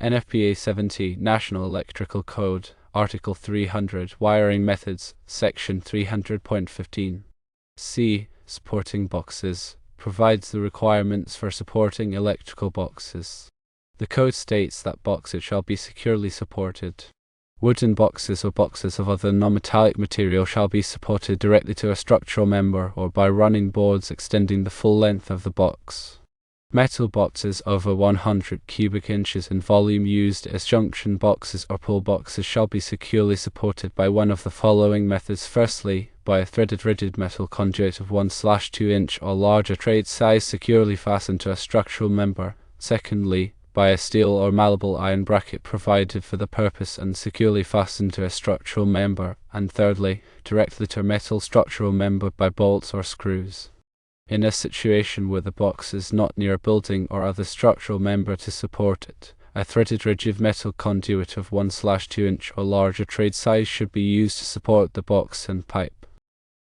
NFPA 70 National Electrical Code, Article 300 Wiring Methods, Section 300.15. C. Supporting boxes provides the requirements for supporting electrical boxes. The code states that boxes shall be securely supported. Wooden boxes or boxes of other non-metallic material shall be supported directly to a structural member or by running boards extending the full length of the box. Metal boxes over 100 cubic inches in volume used as junction boxes or pull boxes shall be securely supported by one of the following methods. Firstly, by a threaded rigid metal conduit of 1/2 inch or larger trade size securely fastened to a structural member. Secondly, by a steel or malleable iron bracket provided for the purpose and securely fastened to a structural member. And thirdly, directly to a metal structural member by bolts or screws. In a situation where the box is not near a building or other structural member to support it, a threaded rigid metal conduit of 1/2 inch or larger trade size should be used to support the box and pipe.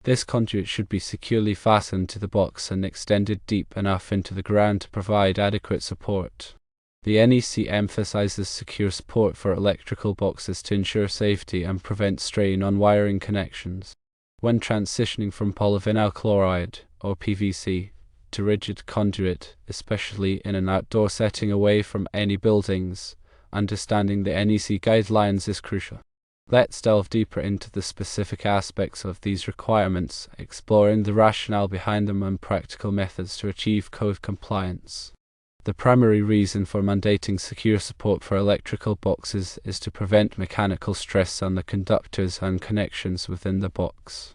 This conduit should be securely fastened to the box and extended deep enough into the ground to provide adequate support. The NEC emphasizes secure support for electrical boxes to ensure safety and prevent strain on wiring connections. When transitioning from polyvinyl chloride, or PVC, to rigid conduit, especially in an outdoor setting away from any buildings, understanding the NEC guidelines is crucial. Let's delve deeper into the specific aspects of these requirements, exploring the rationale behind them and practical methods to achieve code compliance. The primary reason for mandating secure support for electrical boxes is to prevent mechanical stress on the conductors and connections within the box.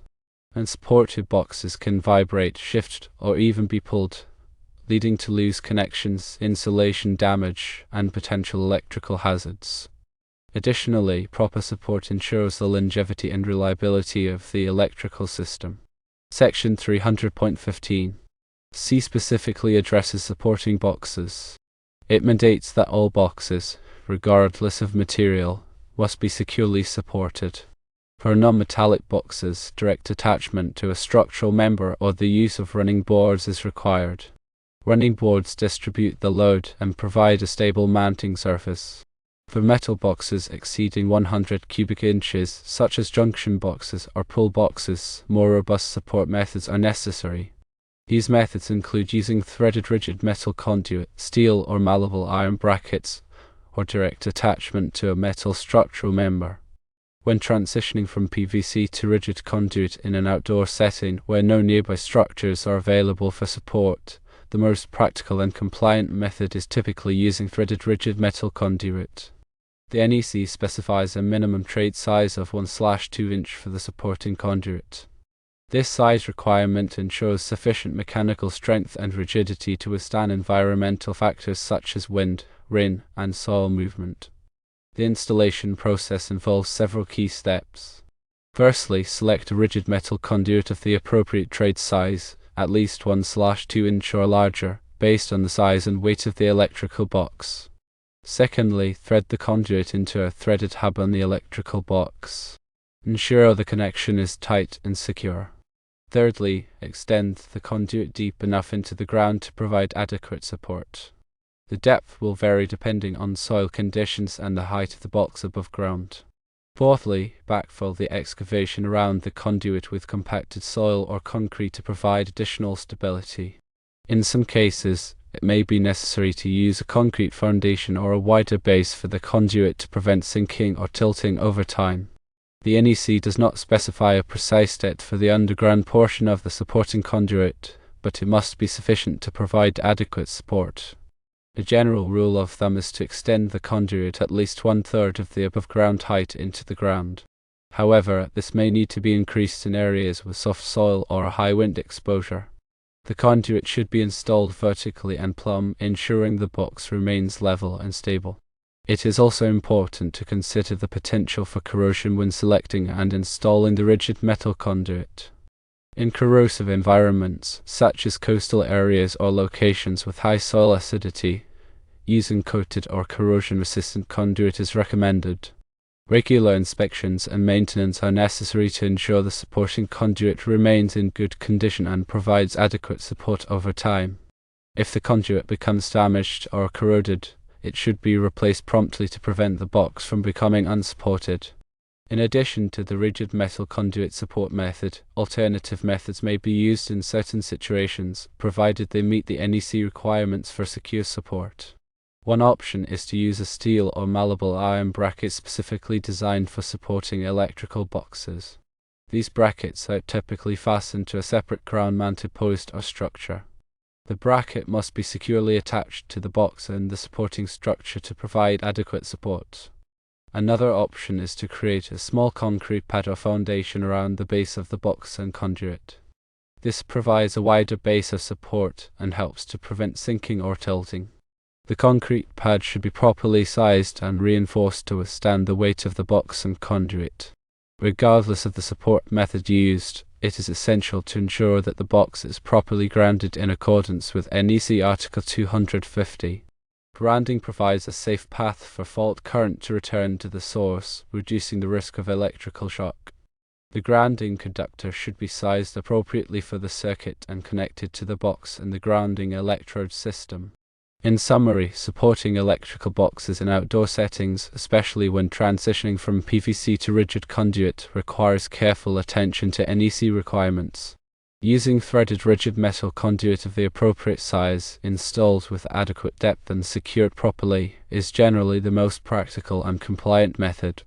Unsupported boxes can vibrate, shift, or even be pulled, leading to loose connections, insulation damage, and potential electrical hazards. Additionally, proper support ensures the longevity and reliability of the electrical system. Section 300.15. C specifically addresses supporting boxes. It mandates that all boxes, regardless of material, must be securely supported. For non-metallic boxes, direct attachment to a structural member or the use of running boards is required. Running boards distribute the load and provide a stable mounting surface. For metal boxes exceeding 100 cubic inches, such as junction boxes or pull boxes, more robust support methods are necessary. These methods include using threaded rigid metal conduit, steel or malleable iron brackets, or direct attachment to a metal structural member. When transitioning from PVC to rigid conduit in an outdoor setting where no nearby structures are available for support, the most practical and compliant method is typically using threaded rigid metal conduit. The NEC specifies a minimum trade size of 1/2 inch for the supporting conduit. This size requirement ensures sufficient mechanical strength and rigidity to withstand environmental factors such as wind, rain, and soil movement. The installation process involves several key steps. Firstly, select a rigid metal conduit of the appropriate trade size, at least 1/2 inch or larger, based on the size and weight of the electrical box. Secondly, thread the conduit into a threaded hub on the electrical box. Ensure the connection is tight and secure. Thirdly, extend the conduit deep enough into the ground to provide adequate support. The depth will vary depending on soil conditions and the height of the box above ground. Fourthly, backfill the excavation around the conduit with compacted soil or concrete to provide additional stability. In some cases, it may be necessary to use a concrete foundation or a wider base for the conduit to prevent sinking or tilting over time. The NEC does not specify a precise depth for the underground portion of the supporting conduit, but it must be sufficient to provide adequate support. A general rule of thumb is to extend the conduit at least 1/3 of the above-ground height into the ground. However, this may need to be increased in areas with soft soil or a high wind exposure. The conduit should be installed vertically and plumb, ensuring the box remains level and stable. It is also important to consider the potential for corrosion when selecting and installing the rigid metal conduit. In corrosive environments, such as coastal areas or locations with high soil acidity, using coated or corrosion-resistant conduit is recommended. Regular inspections and maintenance are necessary to ensure the supporting conduit remains in good condition and provides adequate support over time. If the conduit becomes damaged or corroded, it should be replaced promptly to prevent the box from becoming unsupported. In addition to the rigid metal conduit support method, alternative methods may be used in certain situations, provided they meet the NEC requirements for secure support. One option is to use a steel or malleable iron bracket specifically designed for supporting electrical boxes. These brackets are typically fastened to a separate ground-mounted post or structure. The bracket must be securely attached to the box and the supporting structure to provide adequate support. Another option is to create a small concrete pad or foundation around the base of the box and conduit. This provides a wider base of support and helps to prevent sinking or tilting. The concrete pad should be properly sized and reinforced to withstand the weight of the box and conduit. Regardless of the support method used, it is essential to ensure that the box is properly grounded in accordance with NEC Article 250. Grounding provides a safe path for fault current to return to the source, reducing the risk of electrical shock. The grounding conductor should be sized appropriately for the circuit and connected to the box and the grounding electrode system. In summary, supporting electrical boxes in outdoor settings, especially when transitioning from PVC to rigid conduit, requires careful attention to NEC requirements. Using threaded rigid metal conduit of the appropriate size, installed with adequate depth and secured properly, is generally the most practical and compliant method.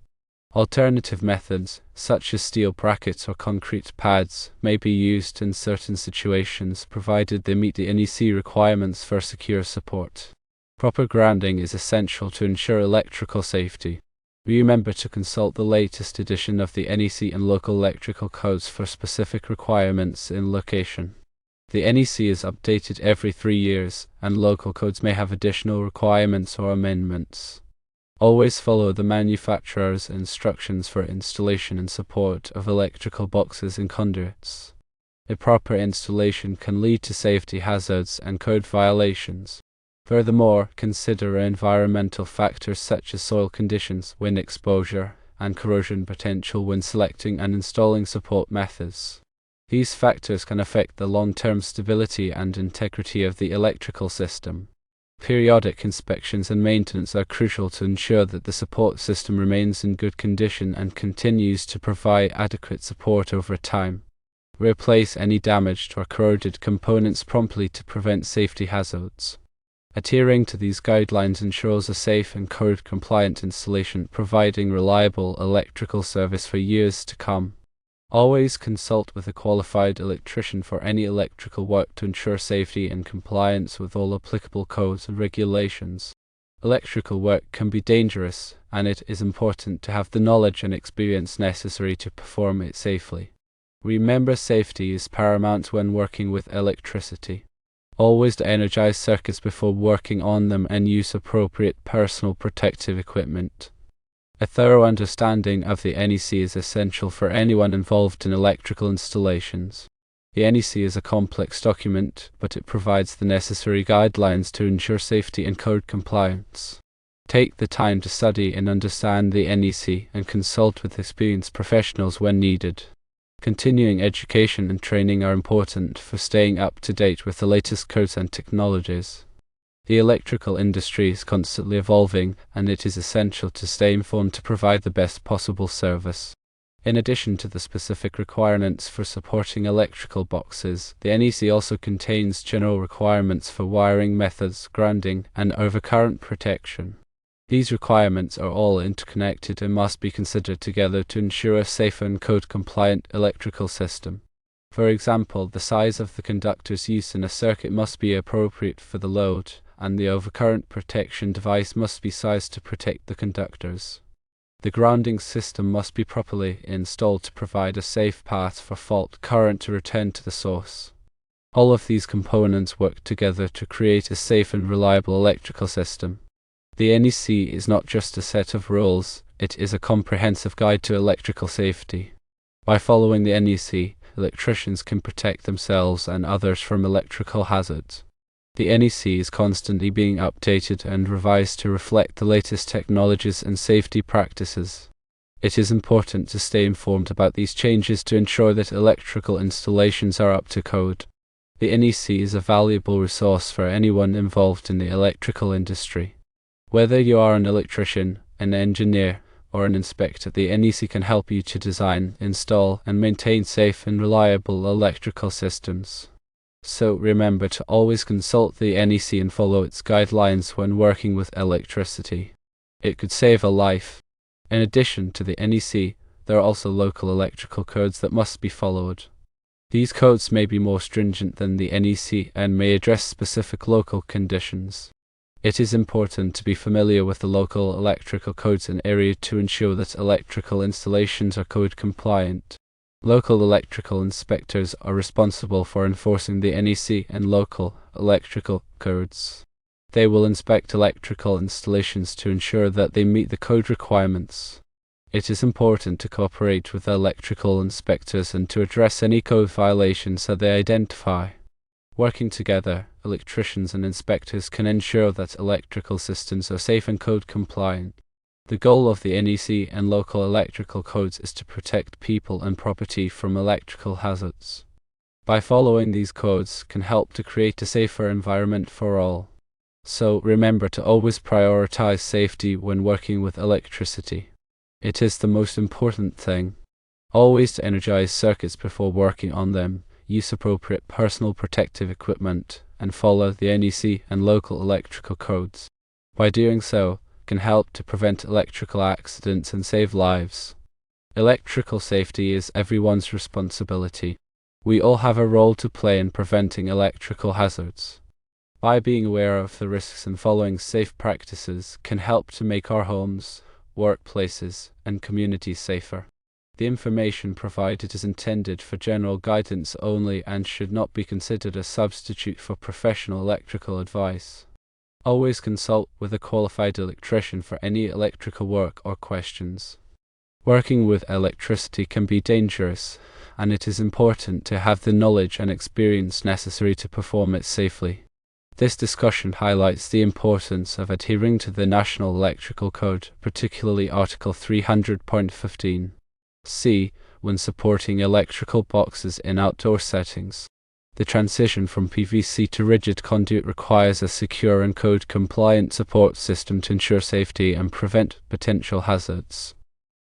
Alternative methods, such as steel brackets or concrete pads, may be used in certain situations provided they meet the NEC requirements for secure support. Proper grounding is essential to ensure electrical safety. Remember to consult the latest edition of the NEC and local electrical codes for specific requirements in location. The NEC is updated every 3 years, and local codes may have additional requirements or amendments. Always follow the manufacturer's instructions for installation and support of electrical boxes and conduits. Improper installation can lead to safety hazards and code violations. Furthermore, consider environmental factors such as soil conditions, wind exposure, and corrosion potential when selecting and installing support methods. These factors can affect the long-term stability and integrity of the electrical system. Periodic inspections and maintenance are crucial to ensure that the support system remains in good condition and continues to provide adequate support over time. Replace any damaged or corroded components promptly to prevent safety hazards. Adhering to these guidelines ensures a safe and code-compliant installation, providing reliable electrical service for years to come. Always consult with a qualified electrician for any electrical work to ensure safety and compliance with all applicable codes and regulations. Electrical work can be dangerous, and it is important to have the knowledge and experience necessary to perform it safely. Remember, safety is paramount when working with electricity. Always energize circuits before working on them and use appropriate personal protective equipment. A thorough understanding of the NEC is essential for anyone involved in electrical installations. The NEC is a complex document, but it provides the necessary guidelines to ensure safety and code compliance. Take the time to study and understand the NEC and consult with experienced professionals when needed. Continuing education and training are important for staying up to date with the latest codes and technologies. The electrical industry is constantly evolving, and it is essential to stay informed to provide the best possible service. In addition to the specific requirements for supporting electrical boxes, the NEC also contains general requirements for wiring methods, grounding, and overcurrent protection. These requirements are all interconnected and must be considered together to ensure a safe and code-compliant electrical system. For example, the size of the conductors used in a circuit must be appropriate for the load, and the overcurrent protection device must be sized to protect the conductors. The grounding system must be properly installed to provide a safe path for fault current to return to the source. All of these components work together to create a safe and reliable electrical system. The NEC is not just a set of rules, it is a comprehensive guide to electrical safety. By following the NEC, electricians can protect themselves and others from electrical hazards. The NEC is constantly being updated and revised to reflect the latest technologies and safety practices. It is important to stay informed about these changes to ensure that electrical installations are up to code. The NEC is a valuable resource for anyone involved in the electrical industry. Whether you are an electrician, an engineer, or an inspector, the NEC can help you to design, install, and maintain safe and reliable electrical systems. So remember to always consult the NEC and follow its guidelines when working with electricity. It could save a life. In addition to the NEC, there are also local electrical codes that must be followed. These codes may be more stringent than the NEC and may address specific local conditions. It is important to be familiar with the local electrical codes in area to ensure that electrical installations are code compliant. Local electrical inspectors are responsible for enforcing the NEC and local electrical codes. They will inspect electrical installations to ensure that they meet the code requirements. It is important to cooperate with electrical inspectors and to address any code violations that they identify. Working together, electricians and inspectors can ensure that electrical systems are safe and code compliant. The goal of the NEC and local electrical codes is to protect people and property from electrical hazards. By following these codes can help to create a safer environment for all. So remember to always prioritize safety when working with electricity. It is the most important thing. Always to energize circuits before working on them, use appropriate personal protective equipment, and follow the NEC and local electrical codes. By doing so, can help to prevent electrical accidents and save lives. Electrical safety is everyone's responsibility. We all have a role to play in preventing electrical hazards. By being aware of the risks and following safe practices can help to make our homes, workplaces, and communities safer. The information provided is intended for general guidance only and should not be considered a substitute for professional electrical advice. Always consult with a qualified electrician for any electrical work or questions. Working with electricity can be dangerous, and it is important to have the knowledge and experience necessary to perform it safely. This discussion highlights the importance of adhering to the National Electrical Code, particularly Article 300.15 C, when supporting electrical boxes in outdoor settings. The transition from PVC to rigid conduit requires a secure and code-compliant support system to ensure safety and prevent potential hazards.